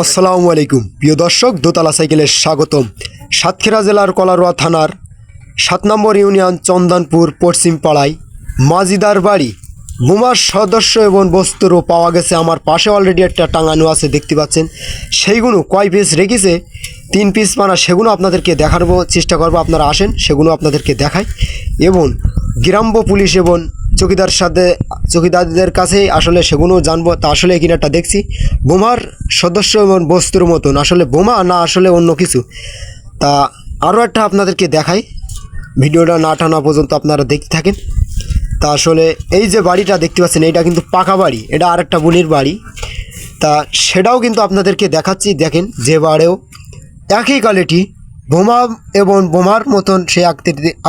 আসসালামু আলাইকুম প্রিয় দর্শক, দোতলা সাইকেলের স্বাগতম। সাতক্ষীরা জেলার কলারোয়া থানার ৭ নম্বর ইউনিয়ন চন্দনপুর পশ্চিম পাড়ায় মাজিদার বাড়ি বোমার সদস্য এবং বস্তুরও পাওয়া গেছে। আমার পাশে অলরেডি একটা টাঙানো আছে, দেখতে পাচ্ছেন। সেইগুলো কয় পিস রেখেছে, 3 পিস মানা, সেগুলো আপনাদেরকে দেখাবো, চেষ্টা করবো। আপনারা আসেন, সেগুলো আপনাদেরকে দেখাই। এবং গ্রাম্য পুলিশ এবং চৌকিদারদের কাছে আসলে সেগুলো জানবো। তা আসলে এখানে একটা দেখছি বোমার সদস্য এবং বস্তুর মতন, আসলে বোমা না আসলে অন্য কিছু। তা আরও একটা আপনাদেরকে দেখাই, ভিডিওটা না টানা পর্যন্ত আপনারা দেখতে থাকেন। তা আসলে এই যে বাড়িটা দেখতে পাচ্ছেন, এটা কিন্তু পাকা বাড়ি, এটা আরেকটা বোনের বাড়ি। তা সেটাও কিন্তু আপনাদেরকে দেখাচ্ছি। দেখেন, যে বাড়িও একই কোয়ালিটি বোমা এবং বোমার মতন সেই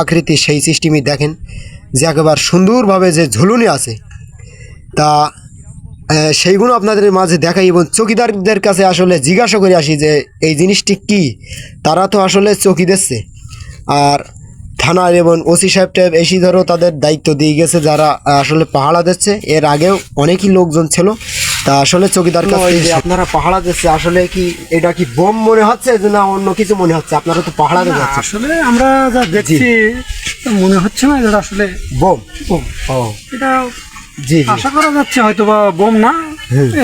আকৃতি সেই সিস্টেমই দেখেন, যে একেবারে সুন্দরভাবে যে ঝুলুনি আছে। তা সেইগুলো আপনাদের মাঝে দেখাই এবং চৌকিদারদের কাছে আসলে জিজ্ঞাসা করে আসি যে এই জিনিসটি কি। তারা তো আসলে চৌকি দিচ্ছে, আর থানার এবং ওসি সাহেব টাইপ এসি ধরো তাদের দায়িত্ব দিয়ে গেছে, যারা আসলে পাহারা দিচ্ছে। এর আগেও অনেকই লোকজন ছিল। তা আসলে চৌকিদার কাছে আপনারা পাহারা দিচ্ছে, আসলে কি এটা কি বোম মনে হচ্ছে না অন্য কিছু মনে হচ্ছে? আপনারা তো পাহারা দিচ্ছে, আসলে আমরা যা দেখছি মনে হচ্ছে না এটা আসলে বোম। বোম। ও এটা জি জি আশা করা যাচ্ছে হয়তো বা বোম না,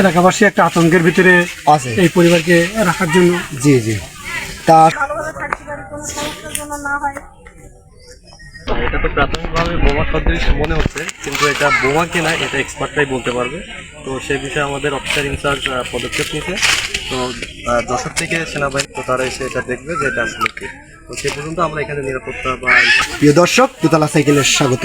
এলাকাবাসী একটা আতঙ্কের ভিতরে আছে এই পরিবারকে রাখার জন্য। জি জি। তা ভালোভাবে থাকতে পারি, কোনো সমস্যার জন্য না হয়। এটা তো প্রাথমিকভাবে বোমা সদৃশ মনে হচ্ছে, কিন্তু এটা বোমা কিনা এটা এক্সপার্টরাই বলতে পারবে। তো সেই বিষয়ে আমাদের অফিসার ইনচার্জ পদক্ষেপ নিতে, তো যশোর থেকে সেনাবাহিনী, তো তারা এসে এটা দেখবে যে এটা আসলে কি। তো সে পর্যন্ত আমরা এখানে নিরাপত্তা বা প্রিয় দর্শক, দোতলা সাইকেলের স্বাগত।